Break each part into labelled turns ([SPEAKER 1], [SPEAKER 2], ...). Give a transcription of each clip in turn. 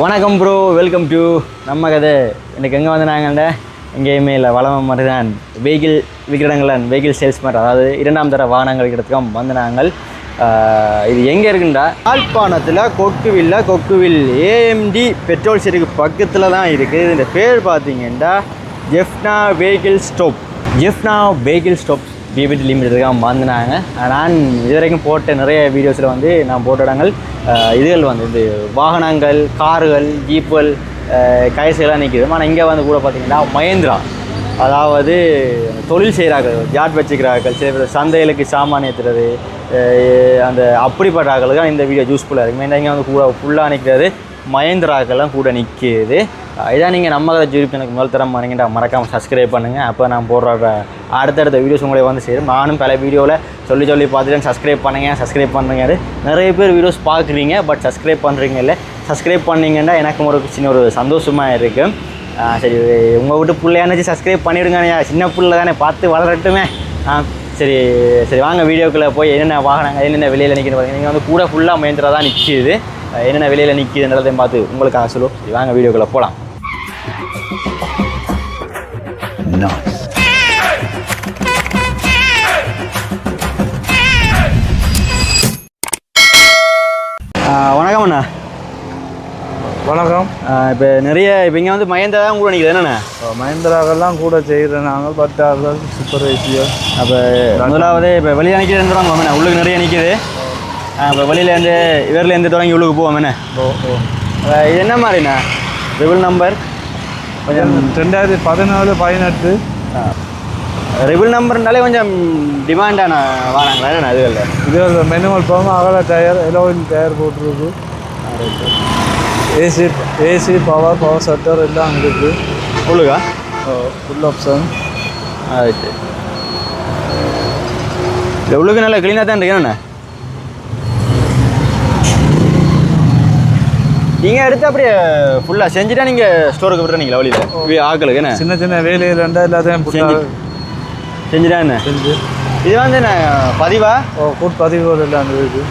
[SPEAKER 1] வணக்கம் bro, welcome to நம்ம கதை. இன்றைக்கி எங்கே வந்து நாங்கள்ட எங்கேயுமே இல்லை, வளமை மாதிரி தான் வெஹிக்கிள் விற்கிறவங்களான் வெஹிக்கிள் சேல்ஸ்மேன், அதாவது இரண்டாம் தர வாகனங்கள் விற்கிறதுக்கும் வந்து நாங்கள். இது எங்கே இருக்குண்டா யாழ்ப்பாணத்தில் கொக்குவில் ஏஎம்டி பெட்ரோல் செருக்கு பக்கத்தில் தான் இருக்குது. இந்த பேர் பார்த்தீங்கன்னா ஜெஃப்னா வெஹிக்கிள் ஸ்டாப் பிபிடி லிமிட்டதுக்காக வந்துனாங்க. நான் இதுவரைக்கும் போட்ட நிறைய வீடியோஸில் வந்து நான் போட்ட இடங்கள் இதுகள் வந்து இந்த வாகனங்கள், கார்கள், ஜீப்புகள், கைசெல்லாம் நிற்கிது. ஆனால் இங்கே வந்து கூட பார்த்திங்கன்னா மஹேந்திரா, அதாவது தொழில் செய்கிறார்கள், ஜாட் வச்சுக்கிறார்கள், சில பேர் சந்தைகளுக்கு சாமான் ஏற்றுறது, அந்த அப்படிப்பட்ட ஆக்களுக்கு தான் இந்த வீடியோ யூஸ்ஃபுல்லாக இருக்குது. மெயினாக இங்கே வந்து கூட ஃபுல்லாக நிற்கிறது மஹேந்திராக்கெல்லாம் கூட நிற்கிது. இதான் நீங்கள் நம்ம கதை யூடியூப் எனக்கு முதல் தரம் வரீங்கடா, மறக்காமல் சப்ஸ்கிரைப் பண்ணுங்கள். அப்போ நான் போடுற அடுத்தடுத்த வீடியோஸ் உங்களே வந்து சேரும். நானும் பல வீடியோவில் சொல்லி பார்த்துட்டு சப்ஸ்கிரைப் பண்ணுங்க. நிறைய பேர் வீடியோஸ் பார்க்குறீங்க, பட் சப்ஸ்கிரைப் பண்ணுறீங்க இல்லை. சப்ஸ்கிரைப் பண்ணிங்கன்னா எனக்கும் ஒரு சின்ன ஒரு சந்தோஷமாக இருக்குது. சரி, உங்கள் வீட்டு பிள்ளையானச்சு சப்ஸ்கிரைப் பண்ணிவிடுங்க. சின்ன பிள்ளை தானே, பார்த்து வளரட்டுமே. சரி வாங்க வீடியோக்குள்ளே போய் என்னென்ன வாகனங்கள் என்னென்ன வெளியில் நிற்கிது பார்த்தீங்கன்னா, நீங்கள் வந்து கூட ஃபுல்லாக மஹேந்திரா தான் நிற்கிது. என்னென்ன வெளியில் நிற்கிதுன்றதையும் பார்த்து உங்களுக்காக சொல்லுவோம். சரி வாங்க வீடியோக்குள்ளே போகலாம். வணக்கம் அண்ணா.
[SPEAKER 2] வணக்கம்.
[SPEAKER 1] இப்போ இங்கே வந்து மஹேந்திரா தான் கூட நிற்கிது என்னண்ணா?
[SPEAKER 2] மஹேந்திராக்கெல்லாம் கூட செய்கிறேன் நாங்கள். 10 சூப்பர் ஏசியோ.
[SPEAKER 1] அப்போ முதலாவது இப்போ வெளியில் நிற்கிறேன் உள்ளுக்கு நிறைய நிற்கிது. இப்போ வெளியிலேருந்து இவர்லேருந்து தொடங்கி உள்ளுக்கு போவோம் என்ன? இது என்ன மாதிரிண்ணா ரிபிள் நம்பர்?
[SPEAKER 2] கொஞ்சம் 2017, 18
[SPEAKER 1] ரிபிள் நம்பர்னாலே கொஞ்சம் டிமாண்டான வாங்கினாங்களா என்ன? அது இல்லை,
[SPEAKER 2] இது மெனுவல் போகாமல் அகல டயர், எலோவில் டயர் போட்டிருக்கு. ஏசி பவர் சட்டர் எல்லாம் இருக்குது.
[SPEAKER 1] உள்ளுக்கா
[SPEAKER 2] ஃபுல் ஆப்ஷன்.
[SPEAKER 1] ரைட்டு. இல்லை உள்ளுக்கு நல்லா க்ளீனாக தான் இருக்கு என்னண்ணா? நீங்கள் எடுத்து அப்படியே ஃபுல்லாக செஞ்சுட்டா நீங்கள் ஸ்டோருக்கு விட்டுறீங்களா வழியில் ஆக்களுக்கு என்ன?
[SPEAKER 2] சின்ன வேலையில் இருந்தால் எல்லாத்தையும்
[SPEAKER 1] செஞ்சுட்டா என்ன?
[SPEAKER 2] செஞ்சு
[SPEAKER 1] இது வந்து என்ன பதிவா?
[SPEAKER 2] கூட்டு பதிவு எல்லாம் இருக்குது.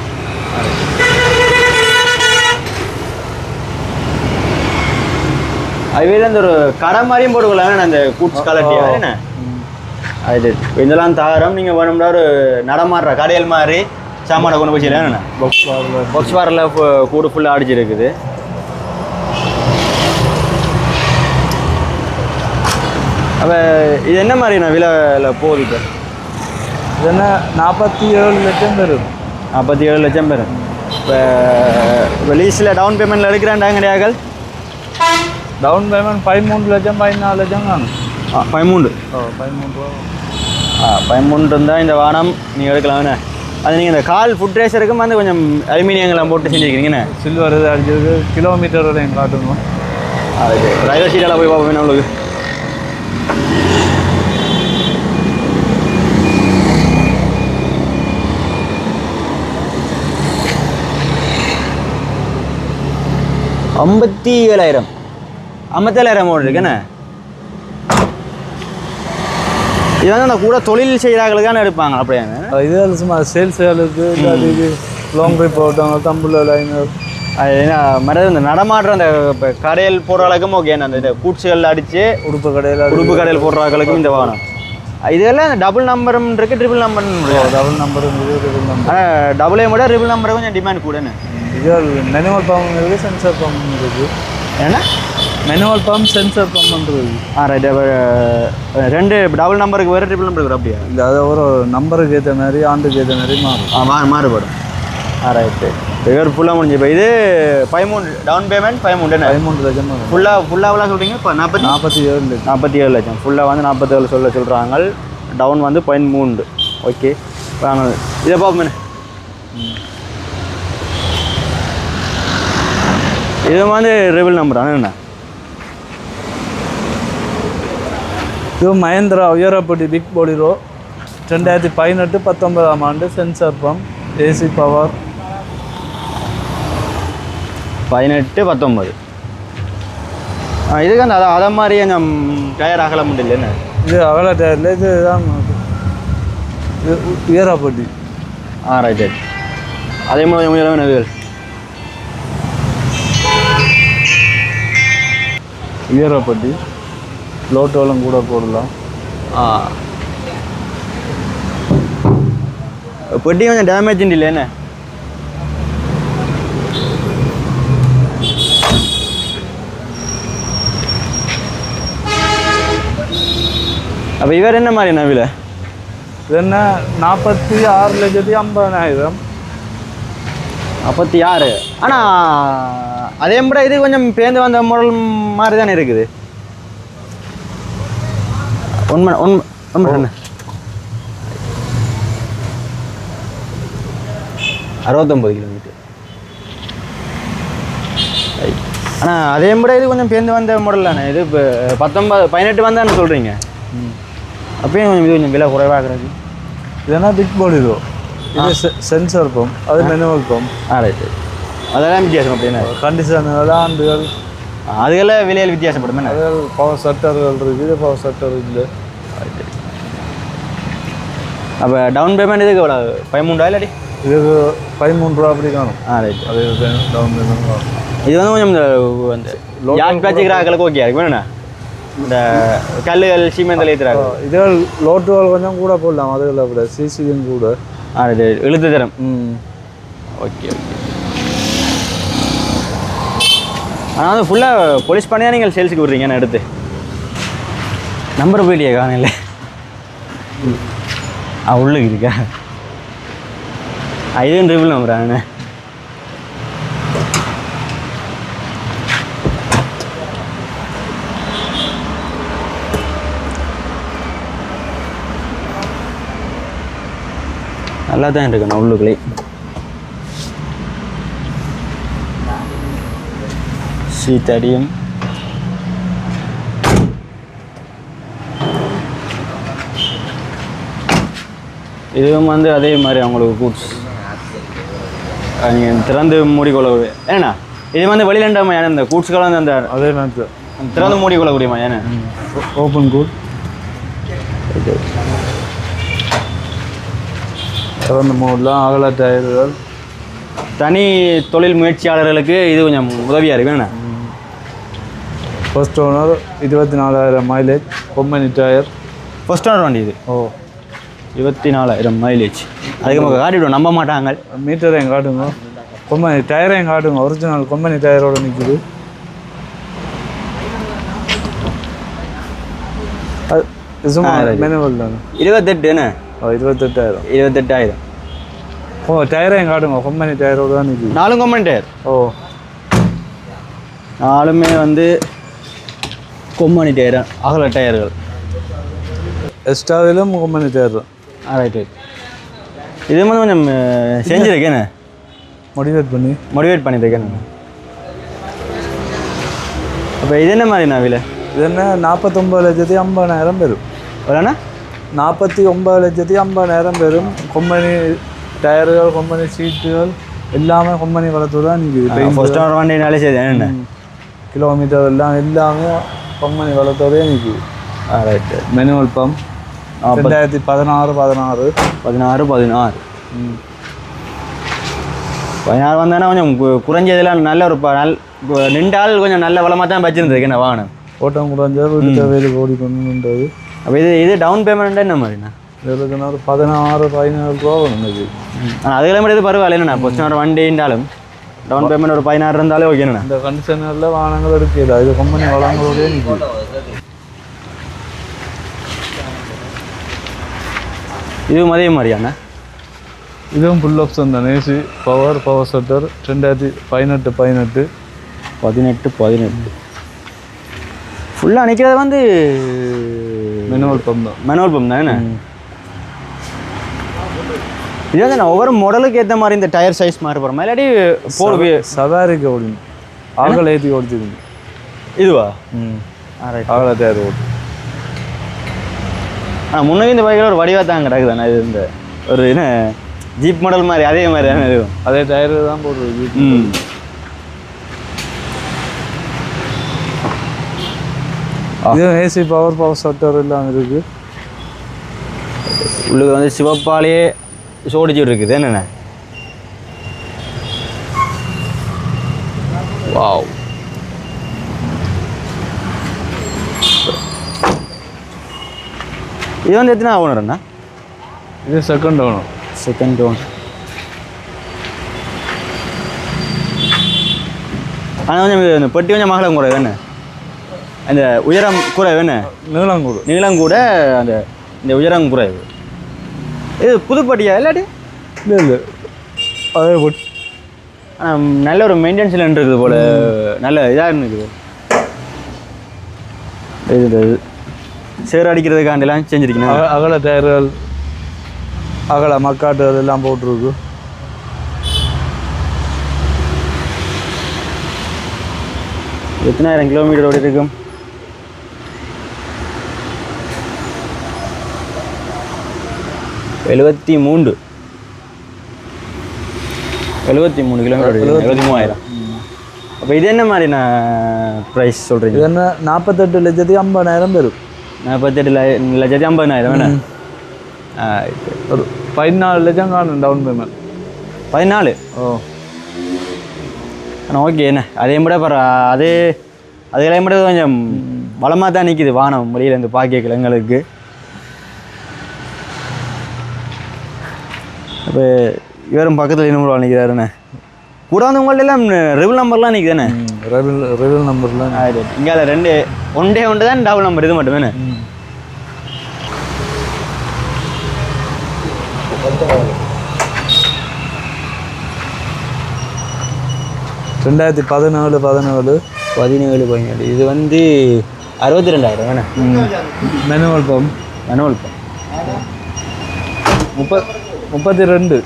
[SPEAKER 1] அதுவே அந்த ஒரு கடை மாதிரியும் போட்டுக்கலாம் அந்த கூட்ஸ் கலட்டியா என்ன? அது இதெல்லாம் தாரம் நீங்கள் வேணும்னா ஒரு நடமாடுற கடையல் மாதிரி சாமானை கொண்டு போய் செய்யலாம் என்ன? பாக்ஸ் பாரில் கூடு ஃபுல்லாக அடிச்சிருக்குது. அப்போ இது என்ன மாதிரிண்ணா விலையில் போகுது? இப்போ
[SPEAKER 2] இது என்ன 47 லட்சம் வரும்.
[SPEAKER 1] 47 லட்சம் வரும். இப்போ லீஸில் டவுன் பேமெண்ட்டில் எடுக்கிறாண்டாங்க கிடையாது?
[SPEAKER 2] டவுன் பேமெண்ட் 13 லட்சம் 14 லட்சம் தாங்க.
[SPEAKER 1] 13
[SPEAKER 2] ரூபா.
[SPEAKER 1] 13 இருந்தால் இந்த வானம் நீங்கள் எடுக்கலாம்ண்ணே. அது நீங்கள் இந்த கால் ஃபுட் ரேஸருக்கும் வந்து கொஞ்சம் அலுமினியங்கள்லாம் போட்டு செஞ்சுருக்கீங்கண்ணே.
[SPEAKER 2] சில்வர் இது அடிச்சது கிலோமீட்டர் வரையும் காட்டணும்.
[SPEAKER 1] அதுக்கு டிரைவர் சீட்டால் போய் பார்ப்போம் நம்மளுக்கு. $57,000 ஓடு இருக்குண்ணே. இது வந்து அந்த கூட தொழில் செய்கிறார்களுக்கு தானே எடுப்பாங்க அப்படியே?
[SPEAKER 2] இது சும்மா சேல்ஸுகளுக்கு இது லாங் ட்ரிப் போட்டவங்க தம்புள்ள லைனர்.
[SPEAKER 1] அது என்ன மற்றது இந்த நடமாடுற அந்த இப்போ கடையில் போடுற அளவுக்கும் ஓகேண்ணா. அந்த கூட்ஸுகள் அடித்து உடுப்பு கடையில் போடுற அளவுக்கும் இந்த வாகனம். இதெல்லாம் இந்த டபுள் நம்பரும் இருக்குது, ட்ரிபிள் நம்பரும்.
[SPEAKER 2] டபுள் நம்பர் இருக்குது, ட்ரிபிள் நம்பர்.
[SPEAKER 1] ஆனால் டபுளே விட ட்ரிபிள் நம்பரை கொஞ்சம் டிமாண்ட் கூடன்னு.
[SPEAKER 2] இது மேனுவல் பம்ப் இருக்குது, சென்சர் பம்ப் இருக்குது.
[SPEAKER 1] ஏன்னா
[SPEAKER 2] மேனுவல் பம்ப், சென்சர் பம்ப் இருக்குது.
[SPEAKER 1] ரைட்டு. ரெண்டு டபுள் நம்பருக்கு வேறு, ட்ரிபிள் நம்பருக்கு அப்படியா?
[SPEAKER 2] இல்லை, அது ஒரு நம்பருக்கு ஏற்ற மாதிரி, ஆண்டுக்கு ஏற்ற மாதிரி
[SPEAKER 1] மாறுபடும். ரைட்டு. இவர் ஃபுல்லாக முடிஞ்சு. இப்போ இது 13 டவுன் பேமெண்ட் 13
[SPEAKER 2] லட்சம்.
[SPEAKER 1] ஃபுல்லாக சொல்கிறீங்க இப்போ 47 லட்சம். ஃபுல்லாக வந்து 47 சொல்கிறாங்க. டவுன் வந்து 13. ஓகே வாங்க இதை பார்ப்போம். இது வந்து ரிபிள் நம்பர் என்ன?
[SPEAKER 2] இது மஹேந்திரா உயரப்பட்டி பிக் பொலிரோ 2018, 19ஆம் ஆண்டு. Sensor pump, AC power.
[SPEAKER 1] 18, 19. இதுக்கு அந்த அதை மாதிரி கொஞ்சம் டயர் அகல முடியல என்ன?
[SPEAKER 2] இது அகல டயரில் இதுதான் உயரப்பட்டி.
[SPEAKER 1] ரைட். அதே மாதிரி
[SPEAKER 2] ஈரப்பட்டி லோட்டோலம் கூட போடலாம்.
[SPEAKER 1] பெட்டி கொஞ்சம் டேமேஜ் இல்லை என்ன? அப்போ இவர் என்ன மாதிரி நவில?
[SPEAKER 2] இது என்ன 46,50,000.
[SPEAKER 1] 46. ஆனால் அதே மாதிரி இது கொஞ்சம் பேர்ந்து வந்த மாடல் மாதிரி தானே இருக்குது. உண்மை 69 கிலோமீட்டர். ஆனால் அதே மாதிரி இது கொஞ்சம் பேர்ந்து வந்த மாடல் தானே. இது இப்போ 18 வந்தான்னு சொல்கிறீங்க. அப்பயும் கொஞ்சம் இது கொஞ்சம் விலை குறைவாகிறது.
[SPEAKER 2] இதனா பிக் பாடி இதோ இது சென்சார் பம்ப், அது மேனுவல் பம்ப்.
[SPEAKER 1] ரைட்டு. அதெல்லாம் வித்தியாசம் அப்படின்னா
[SPEAKER 2] கண்டிஷன்கள் ஆண்டுகள்
[SPEAKER 1] அதுக்கெல்லாம் விலையில் வித்தியாசப்படும்.
[SPEAKER 2] அதுகள் பவர் சட்டர்கள் இருக்குது, பவர் சட்டர் இல்லை.
[SPEAKER 1] அப்போ டவுன் பேமெண்ட் இதுக்கு எவ்வளோ? 13,000 இல்லாடி
[SPEAKER 2] இதுக்கு 13 ரூபா அப்படி காணும்.
[SPEAKER 1] ரைட்.
[SPEAKER 2] அது டவுன் பேமெண்ட் காணும்.
[SPEAKER 1] இது வந்து கொஞ்சம் இந்த யாக் பேச்சுக்கிறாக்களுக்கு ஓகே இருக்கு வேணுண்ணா. இந்த கல்லுகள் சீமெந்தில் ஏற்றுறாங்க.
[SPEAKER 2] இதுகள் லோட்டுகள் கொஞ்சம் கூட போடலாம். அதுகளை விட சிசியும் கூட
[SPEAKER 1] இது இழுத்து தரம். Okay okay. ஆனால் வந்து ஃபுல்லாக போலீஸ் பண்ணியாக நீங்கள் சேல்ஸுக்கு விட்றீங்க நான் எடுத்து நம்பர் போயிட்டியே காணையில் உள்ளுக்கு இருக்கா? இதுவும் ட்ரிபிள் நம்புறாங்கண்ணே. நல்லா தான் இருக்குண்ணா உள்ளுக்குள்ளே. சீத்தடியும் இதுவும் வந்து அதே மாதிரி அவங்களுக்கு கூட்ஸ் நீங்கள் திறந்து மூடிக்கொள்ள ஏன்னா இது வந்து வெளியிலண்டாமா ஏன்னா இந்த கூட்ஸ்கள் வந்து அந்த
[SPEAKER 2] அதே மாதிரி
[SPEAKER 1] திறந்து மூடிக்கொள்ளக்கூடியமா ஏன்னா
[SPEAKER 2] ஓப்பன் கூட் திறந்து மூடலாம். அகல டயர்கள்
[SPEAKER 1] தனி தொழில் முயற்சியாளர்களுக்கு இது கொஞ்சம் உதவியாக இருக்கு வேணா.
[SPEAKER 2] First owner 24,000 mileage company tyre.
[SPEAKER 1] First owner வண்டி இது. 24,000 மைலேஜ். அதுக்கு நம்ம காட்டிவிடுவோம், நம்ப மாட்டாங்க.
[SPEAKER 2] மீட்டரையும் காட்டுங்க, கம்பெனி டயரையும் காட்டுங்க. ஒரிஜினல் கம்பெனி டயரோட நிற்குது. அது சும்மா மேனுவல் தானே. 28 28,000.
[SPEAKER 1] 28,000.
[SPEAKER 2] டயரையும் காட்டுங்க, கம்பெனி டயரோட தான் நிற்குது.
[SPEAKER 1] 4 கம்பெனி டயர். 4மே வந்து கம்பெனி டயர், அகல டயர்கள்.
[SPEAKER 2] எக்ஸ்ட்ராவிலும் கம்பெனி டயர் தான்.
[SPEAKER 1] ரைட். இது வந்து கொஞ்சம் செஞ்சுருக்கேண்ணே, மோட்டிவேட் பண்ணியிருக்கேன். அப்போ இது என்ன மாதிரி நான் விலை?
[SPEAKER 2] இது என்ன 49,50,000 பெறும்.
[SPEAKER 1] எவ்வளோண்ணா?
[SPEAKER 2] 49,50,000 பெறும். கம்பெனி டயர்கள், கம்பெனி சீட்டுகள் எல்லாமே கம்பெனி வளர்த்து தான் நிற்குது.
[SPEAKER 1] ஃபர்ஸ்ட் ஓனர் வண்டினாலே சரி என்ன
[SPEAKER 2] கிலோமீட்டர் எல்லாமே கம்பெனி வளர்த்தோடே நிற்குது.
[SPEAKER 1] ரைட்டு.
[SPEAKER 2] மேனுவல் பம்ப் 2016
[SPEAKER 1] 16 வந்தானா கொஞ்சம் குறைஞ்சதெல்லாம் நல்ல ஒரு நின்றால் கொஞ்சம் நல்ல வளமாக தான் வச்சுருந்துருக்கு என்ன வாகனம்.
[SPEAKER 2] ஓட்டம் குறைஞ்சா வீட்டு தேவையில் ஓடிக்கொண்டுன்றது.
[SPEAKER 1] அப்போ இது டவுன் பேமெண்ட் என்ன மாதிரிண்ணா?
[SPEAKER 2] இதுக்கு 16-17 ரூபா வந்தது.
[SPEAKER 1] ஆனால் அதுக்கெல்லாம் மட்டும் இது பரவாயில்ல என்னண்ணா. ஃபர்ஸ்ட் ஓனர் வண்டின்றாலும் டவுன் பேமெண்ட் ஒரு 16 இருந்தாலே ஓகேண்ணா.
[SPEAKER 2] இந்த கண்டிஷனரில் வாகனங்கள் எடுக்கல, இது கம்பெனி வளங்களோடய நிற்குது.
[SPEAKER 1] இதுவும் அதே மாதிரியாண்ணா?
[SPEAKER 2] இதுவும் ஃபுல் ஆப்ஷன் தான். AC, power shutter. 2018
[SPEAKER 1] ஃபுல்லாக நிற்கிறது வந்து
[SPEAKER 2] மேனுவல் பம்ப்
[SPEAKER 1] தான் என்ன? இது வந்து நான் ஒவ்வொரு மாடலுக்கு ஏற்ற மாதிரி இந்த டயர் சைஸ் மாறி போகிறோமா இல்லாட்டி போடு
[SPEAKER 2] சவாரிக்கு ஓடிங்க ஆகலை ஏற்றி ஓடிச்சுங்க.
[SPEAKER 1] இதுவா?
[SPEAKER 2] ஆகலை டயர் ஓடு.
[SPEAKER 1] ஆனால் முன்னாடி இந்த பைக்கில் ஒரு வடிவாக தான் கிடக்குதாண்ணா. இது இந்த ஒரு என்ன ஜீப் மாடல் மாதிரி அதே மாதிரி தானே இதுவும்?
[SPEAKER 2] அதே டயரு தான் போடுறது. இது ஏசி, பவர் ஷட்டர் எல்லாம் இருக்குது.
[SPEAKER 1] உள்ளுக்கு வந்து சிவப்பாலேயே சோடிச்சு இருக்குது என்னென்ன. வாவ். இது வந்து எத்தனை ஓனர்ண்ணா?
[SPEAKER 2] இது செகண்ட் ஓனர்.
[SPEAKER 1] Second owner. ஆனால் கொஞ்சம் இந்த பெட்டி கொஞ்சம் மகளம் கூட வேணும், அந்த உயரம் கூட வேணும், நீளம் கூட அந்த இந்த உயரம் குறைவு. இது புதுப்பட்டியா இல்லாட்டி?
[SPEAKER 2] இல்லை அதே போட்டு.
[SPEAKER 1] ஆனால் நல்ல ஒரு மெயின்டெனன்ஸில் இருக்குது போல், நல்ல இதாக இருக்குது. இது சேர் அடிக்கிறதுக்காண்டிலாம் செஞ்சுருக்கீங்க.
[SPEAKER 2] அகல டயர்கள், அகல மக்காட்டு அதெல்லாம் போட்டிருக்கு.
[SPEAKER 1] எத்தனாயிரம் கிலோமீட்டர் ஓடி இருக்கும்? 73 கிலோமீட்டர், 73,000. அப்போ இது என்ன மாதிரி நான் ப்ரைஸ் சொல்கிறீங்க?
[SPEAKER 2] இது என்ன 48,50,000 வரும்.
[SPEAKER 1] 48,50,000 வேணும்.
[SPEAKER 2] ஒரு 14 லட்சம் காணும் டவுன் பேமெண்ட்.
[SPEAKER 1] 14?
[SPEAKER 2] ஓ
[SPEAKER 1] ஆனால் ஓகே என்ன அதே விட அதெல்லாம் விட கொஞ்சம் பலமாக தான் நிற்கிது வானம் வெளியிலேருந்து பார்க்கல எங்களுக்கு. இப்போ இவரும் பக்கத்தில் இன்னும் நிற்கிறாருண்ணே. கூட வந்து உங்கள்ட்ட எல்லாம் ரெவில் நம்பர்லாம் நிற்குதானே?
[SPEAKER 2] ரெவில் நம்பர்லாம்
[SPEAKER 1] இங்கே 2 ஒன்று தான் டபுள் நம்பர், இது மட்டும் வேணே.
[SPEAKER 2] 2017.
[SPEAKER 1] இது வந்து 62,000 வேணே.
[SPEAKER 2] மேனுவல் பம்ப் 32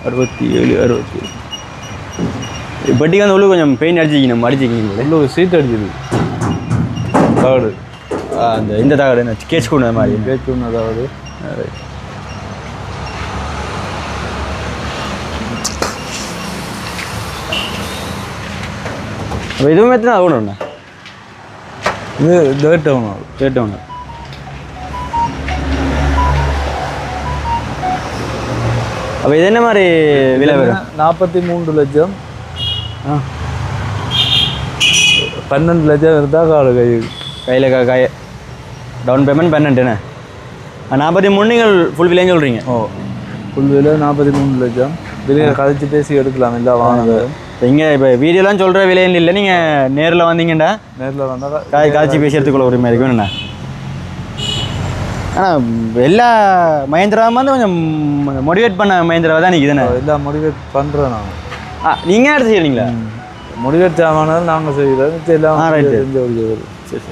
[SPEAKER 1] 67 இப்படிக்கு வந்து உள்ள கொஞ்சம் பெயிண்ட் அடிச்சிக்கிங்க
[SPEAKER 2] உள்ள சீட் அடிச்சிருக்கு. தகடு
[SPEAKER 1] அந்த இந்த தகடு கேட்ச் கொண்ட மாதிரி
[SPEAKER 2] அதாவது
[SPEAKER 1] அப்போ இதுவும் எத்தனை ஆகணும்ண்ணா?
[SPEAKER 2] இது தேர்ட் ஒன்று.
[SPEAKER 1] அப்போ இது என்ன மாதிரி விலை வரும்?
[SPEAKER 2] 43 லட்சம். 12 லட்சம் இருந்தால் கையில்
[SPEAKER 1] டவுன் பேமெண்ட் 12. 43 நீங்கள் ஃபுல் விலைன்னு சொல்கிறீங்க?
[SPEAKER 2] ஓ ஃபுல் விலை 43 லட்சம். விலையை கழிச்சு பேசி எடுக்கலாம். இல்லை வாங்க.
[SPEAKER 1] இங்கே இப்போ வீடியோலாம் சொல்கிற விலைன்னு இல்லை, நீங்கள் நேரில் வந்தீங்கண்டா
[SPEAKER 2] நேரில் வந்தால்
[SPEAKER 1] காய்ச்சி பேசி எடுத்துக்கொள்ள உரிமை இருக்கு வேணுண்ணா. ஆனால் எல்லா மஹேந்திராவும் வந்து கொஞ்சம் மோட்டிவேட் பண்ண மஹேந்திராவை தான் நிற்குதுண்ணே.
[SPEAKER 2] எல்லாம் மோட்டிவேட் பண்ணுறோம் நாங்கள்.
[SPEAKER 1] நீங்கள் எடுத்து செய்கிறீங்களா?
[SPEAKER 2] மோட்டிவேட் சாமானால் நாங்கள் செய்கிறோம். எல்லாம்
[SPEAKER 1] ரைட்டு. சரி.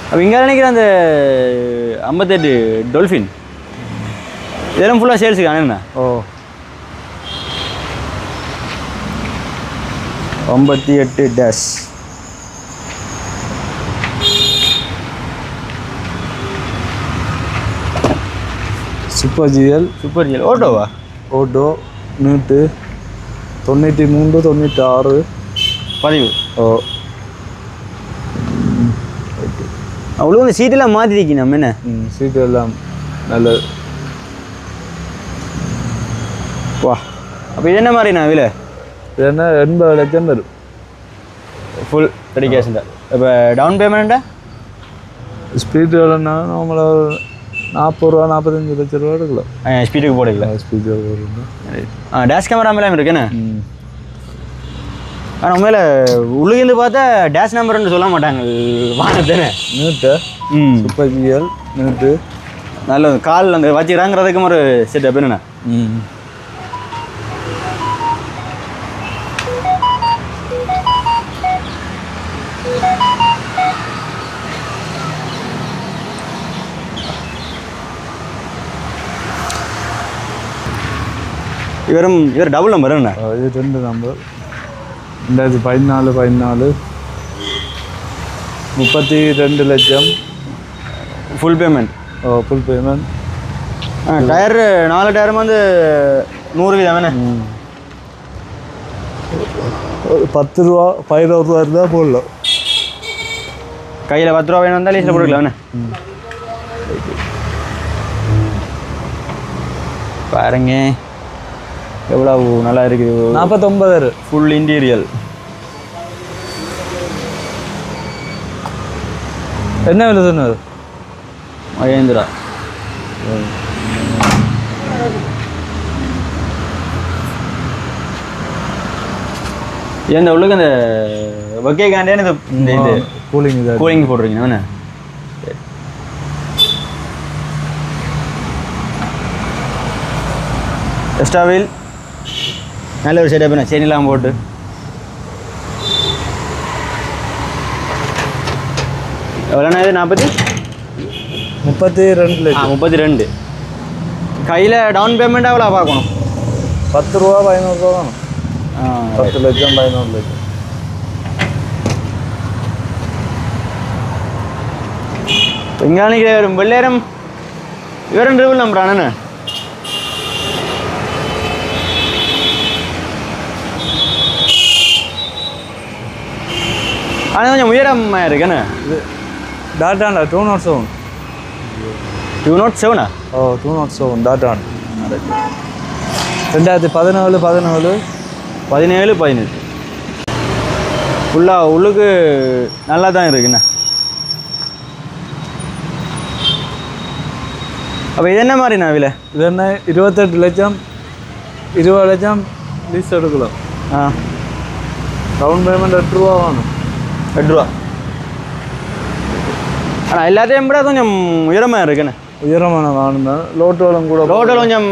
[SPEAKER 1] அப்போ இங்கே நினைக்கிற அந்த 58 டொல்ஃபின் இதெல்லாம் ஃபுல்லாக சேல்ஸுக்கு அண்ணா?
[SPEAKER 2] ஓ
[SPEAKER 1] 58 டேஷ்.
[SPEAKER 2] சூப்பர் ஜிஎல்
[SPEAKER 1] ஓட்டோவா?
[SPEAKER 2] ஓட்டோ நீட்டு 93 96
[SPEAKER 1] பதிவு.
[SPEAKER 2] ஓ
[SPEAKER 1] அவ்வளோ அந்த சீட்டெல்லாம் மாற்றிருக்கீங்க நம்ம என்ன?
[SPEAKER 2] சீட்டு எல்லாம் நல்லது.
[SPEAKER 1] வா அப்போ இது என்ன மாதிரிண்ணா விலை?
[SPEAKER 2] இது என்ன 80 லட்சம் வரும்
[SPEAKER 1] ஃபுல் டெடிகேஷன் தான். இப்போ டவுன் பேமெண்ட்டா?
[SPEAKER 2] ஸ்பீடு எவ்வளோன்னா நார்மலாக 40 ரூபா 45 லட்சம் ரூபா எடுக்கலாம்.
[SPEAKER 1] ஸ்பீடுக்கு போடுங்களா?
[SPEAKER 2] ஸ்பீடு
[SPEAKER 1] டேஷ் கேமரா மேலே இருக்குண்ணே. ஆனால் உண்மையில் உள்ளிருந்து பார்த்தா டேஷ் நம்பர்னு சொல்ல மாட்டாங்க வானத்தானே.
[SPEAKER 2] நீட்டு சூப்பர் ஜிஎல் நீட்டு
[SPEAKER 1] நல்லது. கால் அந்த வச்சுக்கிறாங்கிறதுக்கும் ஒரு செட்டப் என்னண்ணா? இவர் டபுள் நம்பர் என்ன?
[SPEAKER 2] இது 2 நம்பர் 2014 32 லட்சம்
[SPEAKER 1] full payment.
[SPEAKER 2] Full payment.
[SPEAKER 1] Tyre 4 டயரும் வந்து 100 வீதம் வேணே.
[SPEAKER 2] 10 ரூபா 15 ரூபா இருந்தால் போடலாம்.
[SPEAKER 1] கையில் 10 ரூபா வேணும் வந்தால் லீஸில் போட்டுக்கலாம் வேணே. பாருங்க எவ்வளோ நல்லா இருக்குது.
[SPEAKER 2] 49
[SPEAKER 1] ஃபுல் இன்டீரியல்.
[SPEAKER 2] என்ன விலை சொன்னார்?
[SPEAKER 1] மகேந்திரா இந்த உள்ளுக்கு அந்த வக்கைக்காண்டே இந்த இது கூலிங் போடுறீங்க என்ன எக்ஸ்ட்ரா வீல் நல்ல ஒரு செட்டப் என்ன செயின்லாம் போட்டு எவ்வளோண்ணா இது 32 கையில் டவுன் பேமெண்ட் எவ்வளோ பார்க்கணும்
[SPEAKER 2] 10 ரூபா 11 ரூபா வேணும் 10 லட்சம் 11 லட்சம்
[SPEAKER 1] இங்கே நினைக்கிறேன் வெள்ளேரம் இவரும் ட்ரிபிள் நம்புறானே ஆனால் கொஞ்சம் உயரமாக இருக்குண்ணே
[SPEAKER 2] இது டாட்டாண்டா 207
[SPEAKER 1] 207
[SPEAKER 2] ஓ 207 டாட்டான் 2017
[SPEAKER 1] 17 ஃபுல்லாக உள்ளுக்கு நல்லா தான் இருக்குண்ணே. அப்போ இது என்ன மாதிரிண்ணா விலை?
[SPEAKER 2] இது என்ன 28 லட்சம் 20 லட்சம் லீஸ் எடுக்கலாம். டவுன் பேமெண்ட் 8 ரூபா வேணும்.
[SPEAKER 1] 8 ரூபா. ஆனால் எல்லாத்தையும் விட கொஞ்சம் உயரமாக இருக்குண்ணே.
[SPEAKER 2] உயரமான வேணும் தான். லோட்டோலம் கூட
[SPEAKER 1] லோட்டோலம் கொஞ்சம்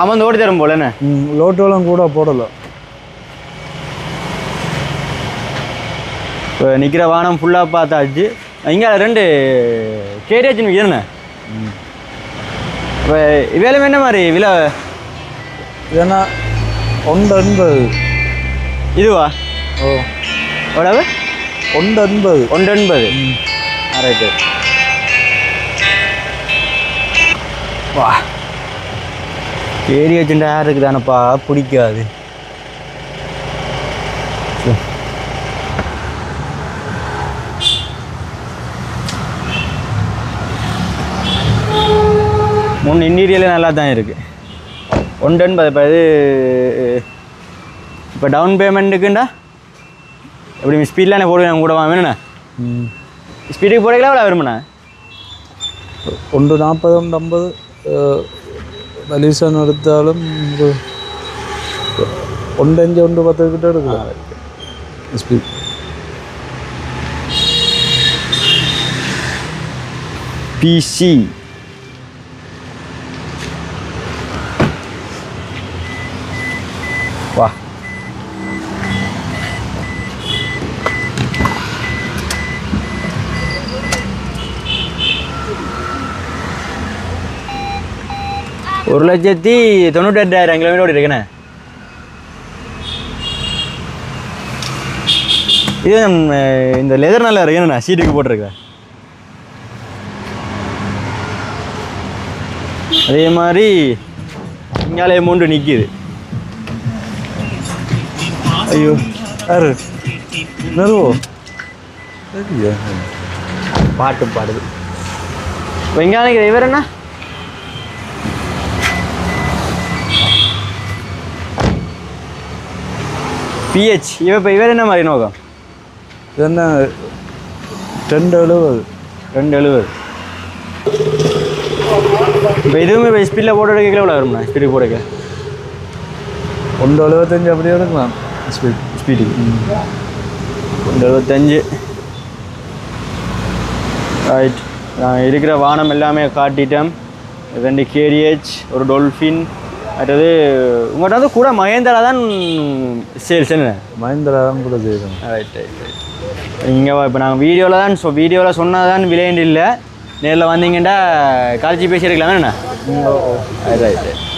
[SPEAKER 1] அமர்ந்து ஓடி தரும் போலண்ணே.
[SPEAKER 2] லோட்டோலம் கூட போடலாம்.
[SPEAKER 1] இப்போ நிற்கிற வானம் ஃபுல்லாக பார்த்தாச்சு. இங்கே 2 கேரியேஜ் விற்கிறேண்ணே. இப்போ இவேலும் என்ன மாதிரி விலை?
[SPEAKER 2] ஏன்னா 180.
[SPEAKER 1] இதுவா?
[SPEAKER 2] ஓ
[SPEAKER 1] எவ்வளவு?
[SPEAKER 2] 180.
[SPEAKER 1] 180. ரைட்டு. வா கேரியேஜ் யாருக்கு தானப்பா பிடிக்காது. முன் இன்டீரியலே நல்லா தான் இருக்குது. 180. இப்போ இது இப்போ டவுன் பேமெண்ட்டுக்குண்டா எப்படி ஸ்பீட்லாம் போடுவேன் கூட வேணுண்ணே. ஸ்பீடுக்கு போடுறீங்களா எவ்வளோ வருமாண்ணா?
[SPEAKER 2] 140 150 பலீசன் எடுத்தாலும் 1.5 1.10 கிட்ட எடுக்கலாம் ஸ்பீட்.
[SPEAKER 1] பிசி வா ஒரு 1,98,000 கிலோமீட்டர் இருக்குண்ணே. இது இந்த லெதர் நல்லா இருக்குண்ணா. சீட்டுக்கு போட்டிருக்கேன். அதே மாதிரி இங்காலே மூண்டு நிற்கிது.
[SPEAKER 2] ஐயோ யாரு நெருவோ
[SPEAKER 1] பாட்டு பாடுது. வெங்காயம் இவர் என்ன பிஹெச் இவர் என்ன மாதிரி நோக்கம்?
[SPEAKER 2] இது என்ன 270.
[SPEAKER 1] 270. இப்போ இதுவுமே இப்போ ஸ்பீடில் போட்டு எடுக்க எவ்வளோ வரும்ண்ணா? ஸ்பீடுக்கு போடுக்க
[SPEAKER 2] 175 அப்படியே எடுக்கலாம்.
[SPEAKER 1] ஸ்பீடுக்கு 175. ரைட். நான் இருக்கிற வானம் எல்லாமே காட்டிட்டேன். 2 கேரியேஜ், ஒரு டொல்ஃபின். அடுத்தது உங்கள்கிட்ட வந்து கூட மகேந்திரா தான் சேல்ஸ் என்ன?
[SPEAKER 2] மகேந்திரா தான் கூட செய்யணும்.
[SPEAKER 1] Right right right. இங்கே இப்போ நாங்கள் வீடியோவில் சொன்னால் தான் விளையாண்டு இல்லை. நேரில் வந்தீங்கன்னா காலேஜ் பேசியிருக்கலாம் வேணுண்ணா. Right right.